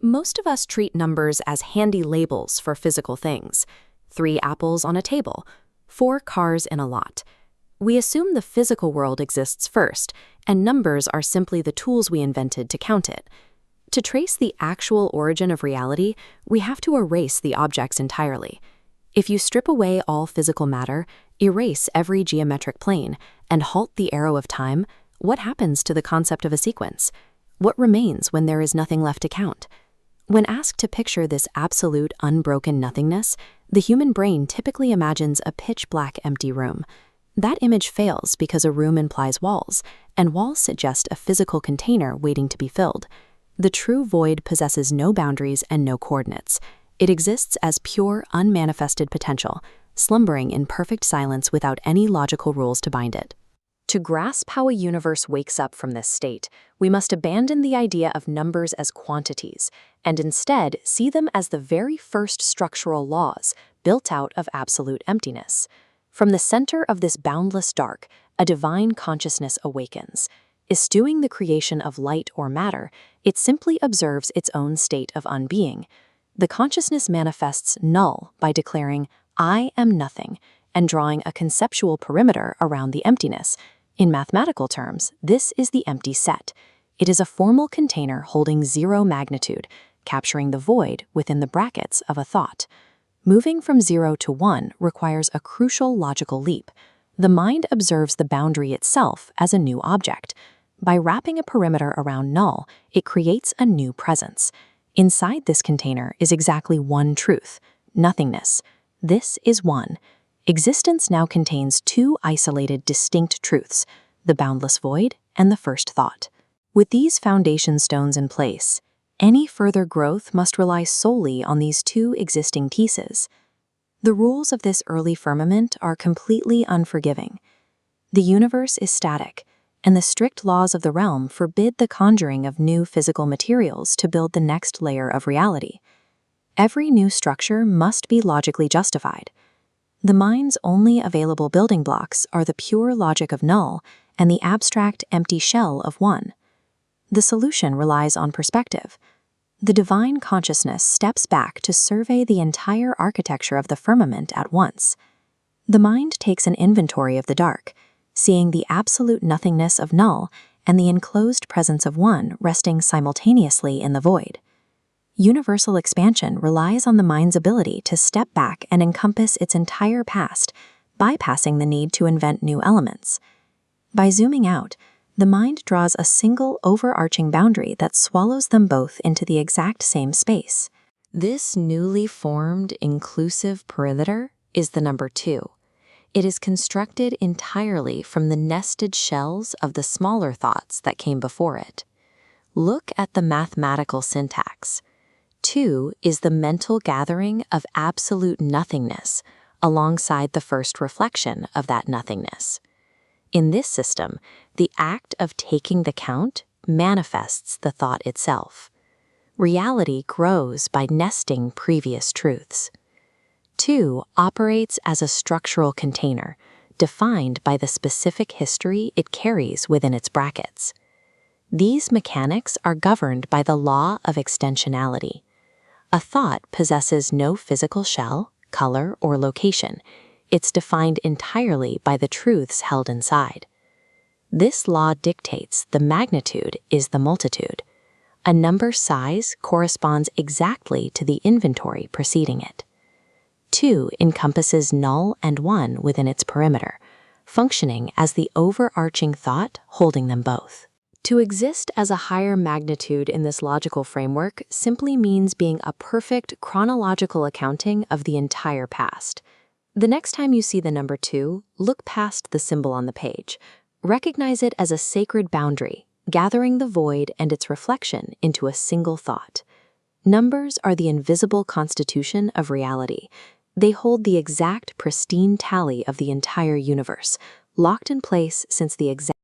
Most of us treat numbers as handy labels for physical things. 3 apples on a table, 4 cars in a lot. We assume the physical world exists first, and numbers are simply the tools we invented to count it. To trace the actual origin of reality, we have to erase the objects entirely. If you strip away all physical matter, erase every geometric plane, and halt the arrow of time, what happens to the concept of a sequence? What remains when there is nothing left to count? When asked to picture this absolute, unbroken nothingness, the human brain typically imagines a pitch-black empty room. That image fails because a room implies walls, and walls suggest a physical container waiting to be filled. The true void possesses no boundaries and no coordinates. It exists as pure, unmanifested potential, slumbering in perfect silence without any logical rules to bind it. To grasp how a universe wakes up from this state, we must abandon the idea of numbers as quantities, and instead see them as the very first structural laws built out of absolute emptiness. From the center of this boundless dark, a divine consciousness awakens. Eschewing the creation of light or matter, it simply observes its own state of unbeing. The consciousness manifests null by declaring, "I am nothing," and drawing a conceptual perimeter around the emptiness. In mathematical terms, this is the empty set. It is a formal container holding 0 magnitude, capturing the void within the brackets of a thought. Moving from 0 to 1 requires a crucial logical leap. The mind observes the boundary itself as a new object. By wrapping a perimeter around null, it creates a new presence. Inside this container is exactly one truth: nothingness. This is one. Existence now contains 2 isolated, distinct truths: the boundless void and the first thought. With these foundation stones in place, any further growth must rely solely on these 2 existing pieces. The rules of this early firmament are completely unforgiving. The universe is static, and the strict laws of the realm forbid the conjuring of new physical materials to build the next layer of reality. Every new structure must be logically justified. The mind's only available building blocks are the pure logic of null and the abstract, empty shell of one. The solution relies on perspective. The divine consciousness steps back to survey the entire architecture of the firmament at once. The mind takes an inventory of the dark, seeing the absolute nothingness of null and the enclosed presence of one resting simultaneously in the void. Universal expansion relies on the mind's ability to step back and encompass its entire past, bypassing the need to invent new elements. By zooming out, the mind draws a single overarching boundary that swallows them both into the exact same space. This newly formed inclusive perimeter is the number 2. It is constructed entirely from the nested shells of the smaller thoughts that came before it. Look at the mathematical syntax. 2 is the mental gathering of absolute nothingness alongside the first reflection of that nothingness. In this system, the act of taking the count manifests the thought itself. Reality grows by nesting previous truths. 2 operates as a structural container, defined by the specific history it carries within its brackets. These mechanics are governed by the law of extensionality. A thought possesses no physical shell, color, or location. It's defined entirely by the truths held inside. This law dictates the magnitude is the multitude. A number's size corresponds exactly to the inventory preceding it. 2 encompasses null and 1 within its perimeter, functioning as the overarching thought holding them both. To exist as a higher magnitude in this logical framework simply means being a perfect chronological accounting of the entire past. The next time you see the number 2, look past the symbol on the page. Recognize it as a sacred boundary, gathering the void and its reflection into a single thought. Numbers are the invisible constitution of reality. They hold the exact pristine tally of the entire universe, locked in place since the exact